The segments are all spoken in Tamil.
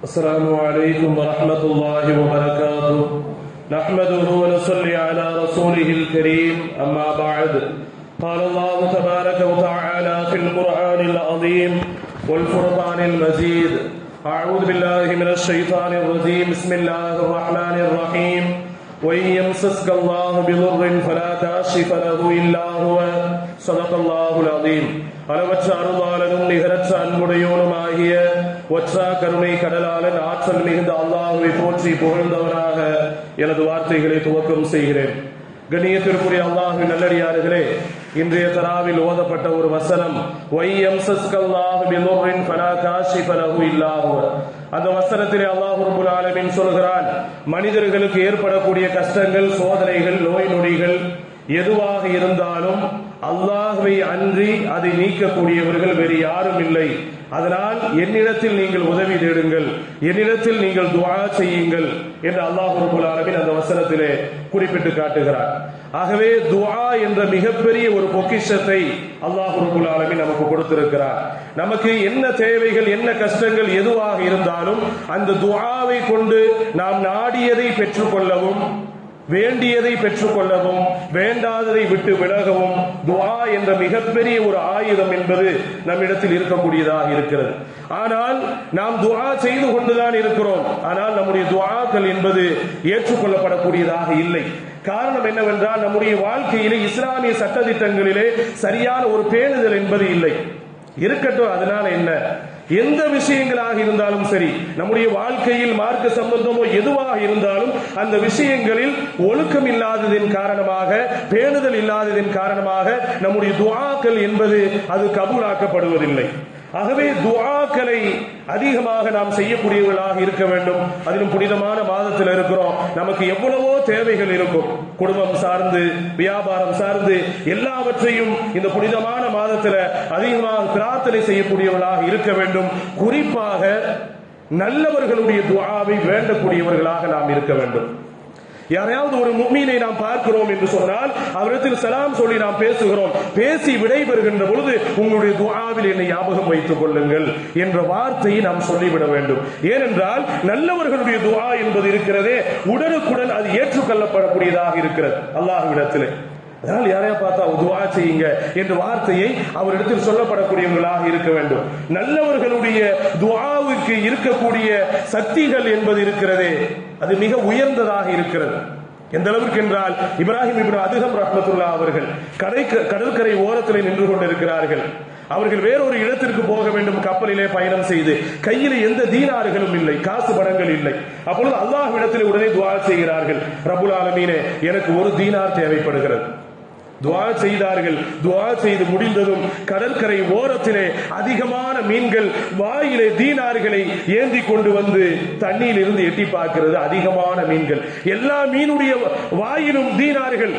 السلام عليكم ورحمة الله وبركاته. نحمده ونصلي على رسوله الكريم. أما بعد، قال الله تبارك وتعالى في القرآن العظيم والفرقان المجيد: أعوذ بالله من الشيطان الرجيم. بسم الله الرحمن الرحيم. وإن يمسسك الله بضر فلا كاشف له إلا هو. صدق الله العظيم. அளவற்ற அருளாளனும் நிகரற்ற அன்புடையோனுமாகிய ஒற்ற கருணை கடலாளன் ஆற்றல் மிகுந்த அல்லாஹ்வை போற்றி புகழ்ந்தவனாக எனது வார்த்தைகளை துவக்கம் செய்கிறேன். கண்ணியத்திற்குரிய அல்லாஹ்வின் நல்லடியார்களே, இன்றைய தராவில் ஓதப்பட்ட ஒரு வசனம் அந்த வசனத்திலே அல்லாஹ் ரப்பல் ஆலமீன் சொல்கிறான், மனிதர்களுக்கு ஏற்படக்கூடிய கஷ்டங்கள், சோதனைகள், நோய் நொடிகள் எதுவாக இருந்தாலும் அல்லாஹ்வை அன்றி அதை நீக்கக்கூடியவர்கள் வேறு யாரும் இல்லை. அதனால் என்னிடத்தில் நீங்கள் உதவி தேடுங்கள், என்னிடத்தில் நீங்கள் துஆ செய்யுங்கள் என்று அல்லாஹ் ரப்பல் ஆலமீன் அந்த வசனத்திலே குறிப்பிட்டு காட்டுகிறார். ஆகவே துஆ என்ற மிகப்பெரிய ஒரு பொக்கிஷத்தை அல்லாஹ் ரப்பல் ஆலமீன் நமக்கு கொடுத்திருக்கிறார். நமக்கு என்ன தேவைகள், என்ன கஷ்டங்கள் எதுவாக இருந்தாலும் அந்த துஆவை கொண்டு நாம் நாடியதை பெற்றுக்கொள்ளவும், வேண்டியதை பெற்றுக்கொள்ளவும், வேண்டாததை விட்டு விலகவும் துஆ என்ற மிகப்பெரிய ஒரு ஆயுதம் என்பது நம்மிடத்தில் இருக்கக்கூடியதாக இருக்கிறது. ஆனால் நாம் துஆ செய்து கொண்டுதான் இருக்கிறோம். ஆனால் நம்முடைய துஆக்கள் என்பது ஏற்றுக்கொள்ளப்படக்கூடியதாக இல்லை. காரணம் என்னவென்றால், நம்முடைய வாழ்க்கையிலே இஸ்லாமிய சட்டதிட்டங்களிலே சரியான ஒரு பேணுதல் என்பது இல்லை. இருக்கட்டும், அதனால என்ன, எந்த விஷயங்களாக இருந்தாலும் சரி, நம்முடைய வாழ்க்கையில் மார்க்க சம்பந்தமோ எதுவாக இருந்தாலும் அந்த விஷயங்களில் ஒழுக்கம் இல்லாததின் காரணமாக, பேணுதல் இல்லாததின் காரணமாக நம்முடைய துஆக்கள் என்பது அது கபூலாக்கப்படுவதில்லை. ஆகவே துஆக்களை அதிகமாக நாம் செய்யக்கூடியவர்களாக இருக்க வேண்டும். அதிலும் புனிதமான மாதத்தில் இருக்கிறோம். நமக்கு எவ்வளவோ தேவைகள் இருக்கும், குடும்பம் சார்ந்து, வியாபாரம் சார்ந்து, எல்லாவற்றையும் இந்த புனிதமான மாதத்தில் அதிகமாக பிரார்த்தனை செய்யக்கூடியவர்களாக இருக்க வேண்டும். குறிப்பாக நல்லவர்களுடைய துஆவை வேண்டக்கூடியவர்களாக நாம் இருக்க வேண்டும். யாரையாவது ஒரு முஃமினை நாம் பார்க்கிறோம் என்று சொன்னால் அவரிடத்தில் சலாம் சொல்லி நாம் பேசுகிறோம். பேசி விடைபெறுகின்ற பொழுது உங்களுடைய துஆவில் என்னை ஞாபகம் வைத்துக் கொள்ளுங்கள் என்ற வார்த்தையை நாம் சொல்லிவிட வேண்டும். ஏனென்றால் நல்லவர்களுடைய துஆ என்பது இருக்கிறதே, உடனுக்குடன் அது ஏற்றுக்கொள்ளப்படக்கூடியதாக இருக்கிறது அல்லாஹ்விடத்திலே. அதனால் யாரையா பார்த்தா துஆ செய்யுங்க என்ற வார்த்தையை அவரிடத்தில் சொல்லப்படக்கூடியவர்களாக இருக்க வேண்டும். நல்லவர்களுடைய துஆவுக்கு இருக்கக்கூடிய சக்திகள் என்பது இருக்கிறதே, அது மிக உயர்ந்ததாக இருக்கிறது. எந்த அளவுக்கு என்றால், இப்ராஹிம் இப்னு அதுகம் ரஹ்மத்துல்லாஹ் அவர்கள் கடற்கரை ஓரத்தில் நின்று கொண்டிருக்கிறார்கள். அவர்கள் வேறொரு இடத்திற்கு போக வேண்டும், கப்பலிலே பயணம் செய்து. கையில் எந்த தீனார்களும் இல்லை, காசு பணங்கள் இல்லை. அப்பொழுது அல்லாஹ்விடத்தில் உடனே துஆ செய்கிறார்கள், ரப்புல் ஆலமீனே, எனக்கு ஒரு தீனார் தேவைப்படுகிறது. துஆ செய்தார்கள். துஆ செய்து முடிந்ததும் கடற்கரை ஓரத்திலே அதிகமான மீன்கள் வாயிலே தீனார்களை ஏந்தி கொண்டு வந்து தண்ணீரில் இருந்து எட்டி பார்க்கிறது. அதிகமான மீன்கள், எல்லா மீனுடைய வாயிலும் தீனார்கள்.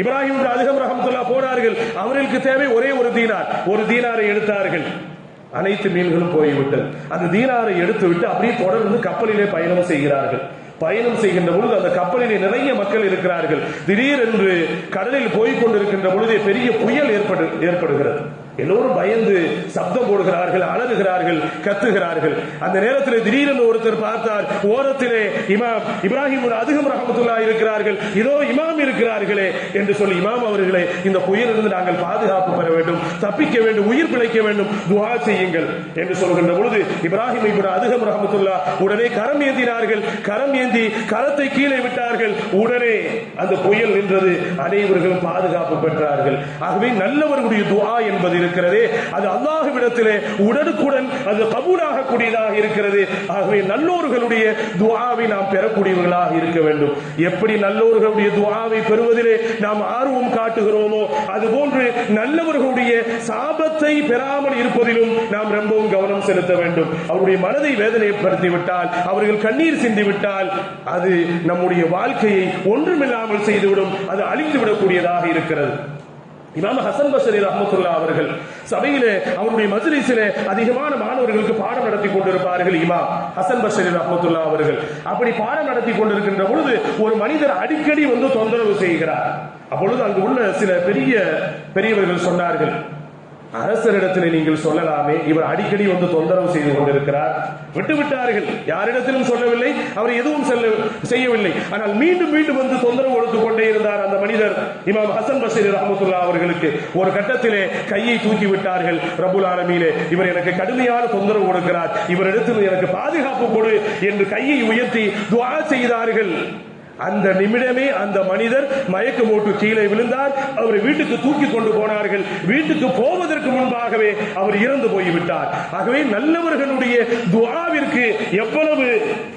இப்ராஹிம் அதுகம் ரஹ்மத்துல்லாஹ் போனார்கள். அவர்களுக்கு தேவை ஒரே ஒரு தீனார். ஒரு தீனாரை எடுத்தார்கள். அனைத்து மீன்களும் போய்விட்டது. அந்த தீனாரை எடுத்து விட்டு அப்படியே தொடர்ந்து கப்பலிலே பயணம் செய்கிறார்கள். பயணம் செய்கின்ற பொழுது அந்த கப்பலிலே நிறைய மக்கள் இருக்கிறார்கள். திடீரென்று கடலில் போய்கொண்டிருக்கின்ற பொழுதே பெரிய புயல் ஏற்படுகிறது. எல்லோரும் பயந்து சப்தம் போடுகிறார்கள், அலறுகிறார்கள், கத்துகிறார்கள். அந்த நேரத்தில் திடீரென்று ஒருத்தர் பார்த்தார், ஓரத்திலே இமாம் இப்ராஹிம் அதுகம் ரஹ்மத்துல்லாஹ் இருக்கிறார்கள். இதோ இமாம் இருக்கிறார்களே என்று சொல்லி, இமாம் அவர்களே, இந்த புயலிலிருந்து நாங்கள் பாதுகாப்பு பெற வேண்டும், தப்பிக்க வேண்டும், உயிர் பிழைக்க வேண்டும், துஆ செய்யுங்கள் என்று சொல்கின்ற பொழுது இப்ராஹிம் இப்னு அதுகம் ரஹ்மத்துல்லாஹ் உடனே கரம் ஏந்தினார்கள். கரம் ஏந்தி கரத்தை கீழே விட்டார்கள். உடனே அந்த புயல் நின்றது. அனைவர்களும் பாதுகாப்பு பெற்றார்கள். ஆகவே நல்லவர்களுடைய துஆ என்பது இருக்கிறதே, அது அல்லாஹ்விடத்திலே உடனுக்குடன் அது கபூலாக கூடியதாக இருக்கிறது. ஆகவே நல்லோர்களுடைய துஆவை நாம் பெறக்கூடியவர்களாக இருக்க வேண்டும். எப்படி நல்லோர்களுடைய துஆவை பெறுவதிலே நாம் ஆர்வம் காட்டுகிறோமோ, அதுபோன்று நல்லவர்களுடைய சாபத்தை பெறாமல் இருப்பதிலும் நாம் ரொம்பவும் கவனம் செலுத்த வேண்டும். அவருடைய மனதை வேதனைப்படுத்திவிட்டால், அவர்கள் கண்ணீர் சிந்திவிட்டால், அது நம்முடைய வாழ்க்கையை ஒன்றுமில்லாமல் செய்துவிடும், அது அழித்துவிடக்கூடியதாக இருக்கிறது. இமாம் ஹசன் பஸ்ரி ரஹ்மத்துல்லாஹ் அவர்கள் சபையிலே, அவருடைய மஜ்லிஸிலே அதிகமான மாணவர்களுக்கு பாடம் நடத்தி கொண்டிருப்பார்கள். இமாம் ஹசன் பஸ்ரி ரஹ்மத்துல்லாஹ் அவர்கள் அப்படி பாடம் நடத்தி கொண்டிருக்கின்ற பொழுது ஒரு மனிதர் அடிக்கடி வந்து தொந்தரவு செய்கிறார். அப்பொழுது அங்கு உள்ள சில பெரியவர்கள் சொன்னார்கள், அரசரிடத்தில் நீங்கள் சொல்லலாமே, இவர் அடிக்கடி வந்து தொந்தரவு செய்து கொண்டிருக்கிறார். விட்டுவிட்டார்கள், யாரிடத்திலும் சொல்லவில்லை, அவர் எதுவும் செய்யவில்லை. ஆனால் மீண்டும் மீண்டும் வந்து தொந்தரவு கொடுத்துக் கொண்டே இருந்தார் அந்த மனிதர். இமாம் ஹசன் பஸ்ரி ரஹ்மத்துல்லாஹி அவர்களுக்கு ஒரு கட்டத்திலே கையை தூக்கி விட்டார்கள். ரப்புல் ஆலமீனே, இவர் எனக்கு கடுமையான தொந்தரவு கொடுக்கிறார், இவரிடத்தில் எனக்கு பாதுகாப்பு கொடு என்று கையை உயர்த்தி துஆ செய்தார்கள். அந்த நிமிடமே அந்த மனிதர் மயக்கமோட்டு கீழே விழுந்தார். அவரை வீட்டுக்கு தூக்கி கொண்டு போனார்கள். வீட்டுக்கு போவதற்கு முன்பாகவே அவர் இறந்து போய்விட்டார். ஆகவே நல்லவர்களுடைய துஆவிற்கு எவ்வளவு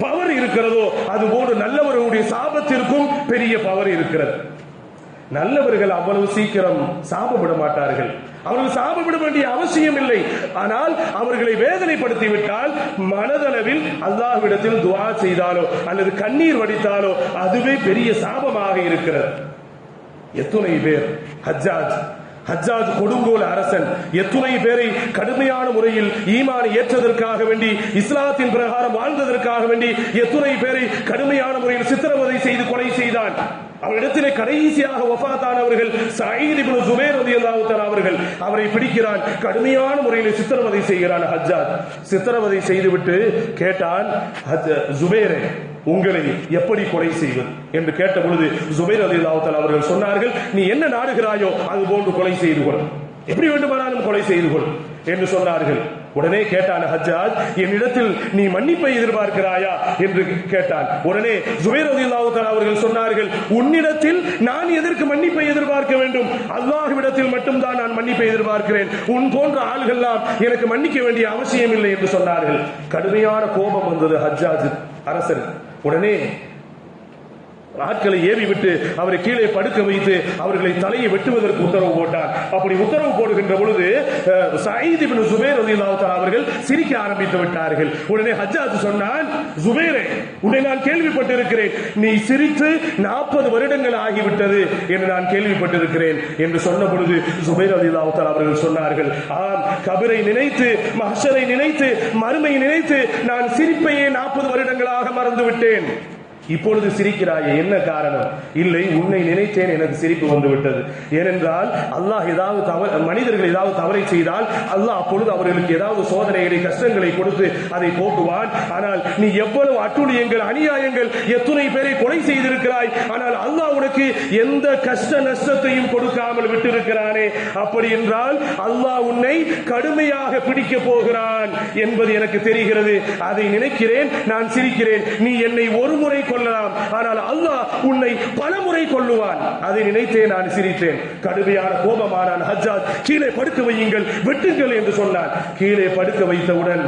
பவர் இருக்கிறதோ அதுபோன்று நல்லவர்களுடைய சாபத்திற்கும் பெரிய பவர் இருக்கிறது. நல்லவர்கள் அவ்வளவு சீக்கிரம் சாபமிட மாட்டார்கள். அவர்கள் சாபமிட வேண்டிய அவசியம் இல்லை. ஆனால் அவர்களை வேதனைப்படுத்திவிட்டால் மனதளவில் அல்லாஹ்விடத்தில் துஆ செய்தாலோ அல்லது கண்ணீர் வடித்தாலோ அதுவே பெரிய சாபமாக இருக்கிறது. எத்துணை பேர் ஹஜ்ஜாஜ் கொடுங்கோல் அரசன் எத்துணை பேரை கடுமையான முறையில் ஈமானை ஏற்றதற்காக வேண்டி, இஸ்லாத்தின் பிரகாரம் வாழ்ந்ததற்காக வேண்டி எத்துணை பேரை கடுமையான முறையில் சித்திரவதை செய்து கொலை செய்தான். அவரிடத்திலே கடைசியாக வஃபாத்தானவர்கள் சயீத் இப்னு ஜுபைர் ரலியல்லாஹு தஆலா அவர்கள். அவரை பிடிக்கிறான், கடுமையான முறையில் சித்திரவதை செய்கிறான் ஹஜ்ஜாஜ். சித்திரவதை செய்துவிட்டு கேட்டான், ஜுபைரே, உங்களை எப்படி கொலை செய்வது என்று கேட்ட பொழுது ஜுபைர் ரலியல்லாஹு தஆலா அவர்கள் சொன்னார்கள், நீ என்ன நாடுகிறாயோ அது போன்று கொலை செய்து கொள், எப்படி வேண்டுமானாலும் கொலை செய்து கொள் என்று சொன்னார்கள். உடனே கேட்டான் ஹஜ்ஜாஜ், என்னிடத்தில் நீ மன்னிப்பை எதிர்பார்க்கிறாயா என்று கேட்டான். உடனே ஜுபைர் ரலியல்லாஹு தஆலா அவர்கள் சொன்னார்கள், உன்னிடத்தில் நான் எதற்கு மன்னிப்பை எதிர்பார்க்க வேண்டும்? அல்லாஹ்விடத்தில் மட்டும்தான் நான் மன்னிப்பை எதிர்பார்க்கிறேன். உன் போன்ற ஆள்கள்லாம் எனக்கு மன்னிக்க வேண்டிய அவசியம் இல்லை என்று சொன்னார்கள். கடுமையான கோபம் வந்தது ஹஜ்ஜாஜ் அரசர். உடனே ஆட்களை ஏவி விட்டு அவரை கீழே படுக்க வைத்து அவர்களை தலையை வெட்டுவதற்கு உத்தரவு போட்டார். அப்படி உத்தரவு போடுகின்ற பொழுது சயீத் இப்னு ஜுபைர் ரலியல்லாஹு தஆலா அவர்கள் சிரிக்க ஆரம்பித்து விட்டார்கள். உடனே ஹஜ்ஜாஜ் சொன்னான், ஜுபைரே, உன்னை நான் கேள்விப்பட்டிருக்கிறேன், நீ சிரித்து 40 வருடங்கள் ஆகிவிட்டது என்று நான் கேள்விப்பட்டிருக்கிறேன் என்று சொன்ன பொழுது ஜுபைர் ரலியல்லாஹு தஆலா அவர்கள் சொன்னார்கள், ஆம், கபரை நினைத்து, மஹ்ஷரை நினைத்து, மறுமை நினைத்து நான் சிரிப்பையே 40 வருடங்களாக மறந்து விட்டேன். இப்பொழுது சிரிக்கிறாயே, என்ன காரணம்? இல்லை, உன்னை நினைத்தேன், எனக்கு சிரிப்பு வந்து விட்டது. ஏனென்றால் அல்லாஹ் மனிதர்கள் ஏதாவது தவறை செய்தால் அல்லாஹ் அப்பொழுது அவர்களுக்கு ஏதாவது சோதனைகளை, கஷ்டங்களை கொடுத்து அதை போக்குவான். ஆனால் நீ எவ்வளவு அட்டுழியங்கள், அநியாயங்கள், எத்துணை பேரை கொலை செய்திருக்கிறாய், ஆனால் அல்லாஹ் உனக்கு எந்த கஷ்ட நஷ்டத்தையும் கொடுக்காமல் விட்டிருக்கிறானே. அப்படி என்றால் அல்லாஹ் உன்னை கடுமையாக பிடிக்க போகிறான் என்பது எனக்கு தெரிகிறது. அதை நினைக்கிறேன், நான் சிரிக்கிறேன். நீ என்னை ஒரு முறை கொள்ளலாம், ஆனால் அல்லாஹ் உன்னை பல முறை கொள்ளுவான். அதை நினைத்தே நான் சிரித்தேன். கடுமையான கோபமானான் ஹஜ்ஜாஜ். கீழே படுக்க வையுங்கள், வெட்டுங்கள் என்று சொன்னான். கீழே படுக்க வைத்தவுடன்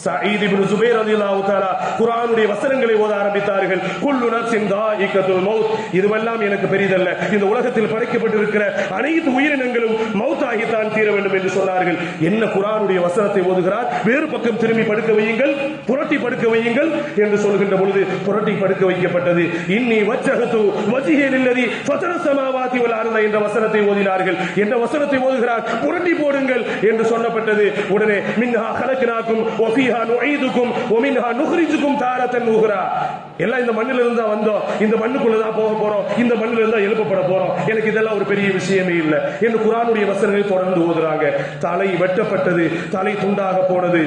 சயீத் இப்னு ஜுபைர் ரலியல்லாஹு தஆலா குர்ஆனுடைய வசனங்களை ஓத ஆரம்பித்தார்கள். குல்லு நஃப்ஸின் தாயிகத்துல் மௌத், இதுவெல்லாம் எனக்கு பெரிதல்ல, இந்த உலகத்தில் படைக்கப்பட்டிருக்கிற அனைத்து உயிரினங்களும் மௌத்தாகித்தான் தீர வேண்டும் என்று சொன்னார்கள். என்ன குர்ஆனுடைய வசனத்தை ஓதுகிறார்? வேறு பக்கம் திரும்பி படுக்க வையுங்கள், புரட்டி படுக்க வையுங்கள் என்று சொல்கின்ற பொழுது புரட்டி படுக்க வைக்கப்பட்டது. இன்னி வஜ்ஜஹது வஜ்ஹி லில்லதி ஃபதர ஸமாவாதி வல் அர்த என்ற வசனத்தை ஓதினார்கள். என்ன வசனத்தை ஓதுகிறார்? புரட்டி போடுங்கள் என்று சொல்லப்பட்டது. உடனே மின்ஹா கலக்னாக்கும் வஃபி எல்லாம் இந்த மண்ணில இருந்தா வந்தோம், இந்த மண்ணுக்குள்ளதான் போக போறோம், இந்த மண்ணில இருந்தா எழுப்பப்பட போறோம், எனக்கு இதெல்லாம் ஒரு பெரிய விஷயமே இல்லை என்று குர்ஆனுடைய வசனங்களை தொடர்ந்து ஓதுறாங்க. தலை வெட்டப்பட்டது, தலை துண்டாக போனது.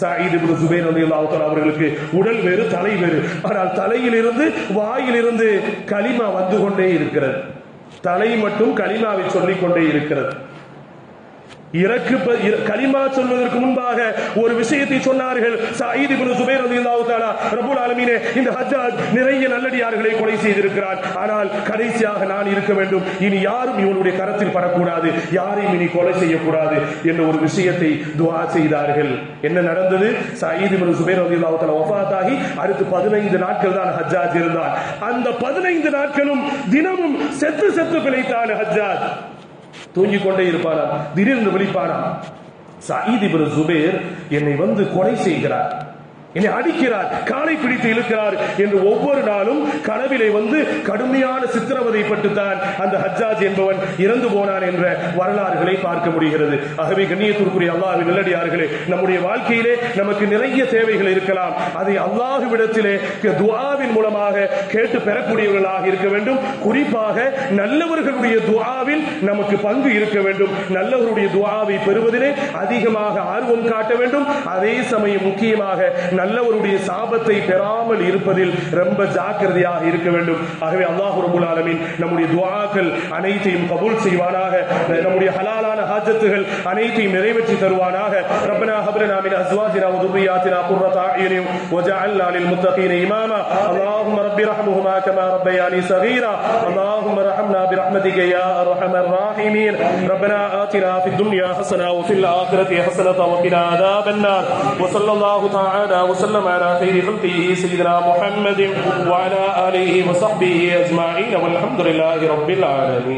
சயீத் இப்னு ஜுபைர் ரலியல்லாஹு தஆலா அவர்களுக்கு உடல் வேறு, தலை வேறு. ஆனால் தலையிலிருந்து, வாயிலிருந்து கலிமா வந்து கொண்டே இருக்கிறது. தலை மட்டும் கலிமாவை சொல்லிக் கொண்டே இருக்கிறது. கலிமா சொல்வதற்கு முன்பாக ஒரு விஷயத்தை சொன்னார்கள். சயீத் இப்னு ஜுபைர் ரலியல்லாஹு தஆலா, ரப்பல் ஆலமீனே, இந்த ஹஜ்ஜாஜ் நிறைய நல்லடியார்களை கொலை செய்திருக்கிறார், ஆனால் கடைசியாக நான் இருக்க வேண்டும், இனி யாரும் இவனுடைய கரத்தில் படக்கூடாது, யாரையும் இனி கொலை செய்யக்கூடாது என்ற ஒரு விஷயத்தை துஆ செய்தார்கள். என்ன நடந்தது? சயீத் இப்னு ஜுபைர் ரலியல்லாஹு தஆலா வஃபாத்தாகி அடுத்து 15 நாட்கள் தான் ஹஜ்ஜாஜ் இருந்தார். அந்த 15 நாட்களும் தினமும் செத்து செத்து பிழைத்தான் ஹஜ்ஜாஜ். தூங்கிக் கொண்டே இருப்பாராம், திடீர்னு விழிப்பாராம். சயீத் இப்னு ஜுபைர் என்னை வந்து கொலை செய்கிறார், என்னை அடிக்கிறார், காலை பிடித்து இழுக்கிறார் என்று ஒவ்வொரு நாளும் கனவிலே வந்து கடுமையான சித்திரவதைப்பட்டுத்தான் அந்த ஹஜ்ஜாஜ் என்பவன் இறந்து போனான் என்ற வரலாறுகளை பார்க்க முடிகிறது. ஆகவே கண்ணியத்திற்குரிய அல்லாஹ்வின் நல்லடியார்களே, நம்முடைய வாழ்க்கையிலே நமக்கு நிறைய தேவைகள் இருக்கலாம். அதை அல்லாஹ்விடத்திலே துஆவின் மூலமாக கேட்டு பெறக்கூடியவர்களாக இருக்க வேண்டும். குறிப்பாக நல்லவர்களுடைய துஆவில் நமக்கு பங்கு இருக்க வேண்டும். நல்லவருடைய துஆவை பெறுவதிலே அதிகமாக ஆர்வம் காட்ட வேண்டும். அதே சமயம் முக்கியமாக நல்லவருடைய சாபத்தை பெறாமல் இருப்பதில் ரொம்ப ஜாக்கிரதையாக இருக்க வேண்டும். ஆகவே அல்லாஹ் ரப்பல் ஆலமீன் நம்முடைய துஆக்கள் அனைத்தையும் கபூல் செய்வானாக. நம்முடைய ஹலாலான ஹாஜத்துகள் அனைத்தையும் நிறைவேற்றி தருவானாக. ரப்பனா ஹப் லனா மின் அஸ்வாஜினா வ ذُرِّيَّاتِنَا قُرَّةَ أَعْيُنٍ وَاجْعَلْنَا لِلْمُتَّقِينَ إِمَامًا اللهم رب ارحمهما كما ربياني صغيرا اللهم ارحمنا برحمتك يا أرحم الراحمين ربنا آتنا في الدنيا حسنة وفي الآخرة حسنة وقنا عذاب النار وصلى الله تعالى وسلم على خير خلقه سيدنا محمد وعلى آله وصحبه أجمعين والحمد لله رب العالمين.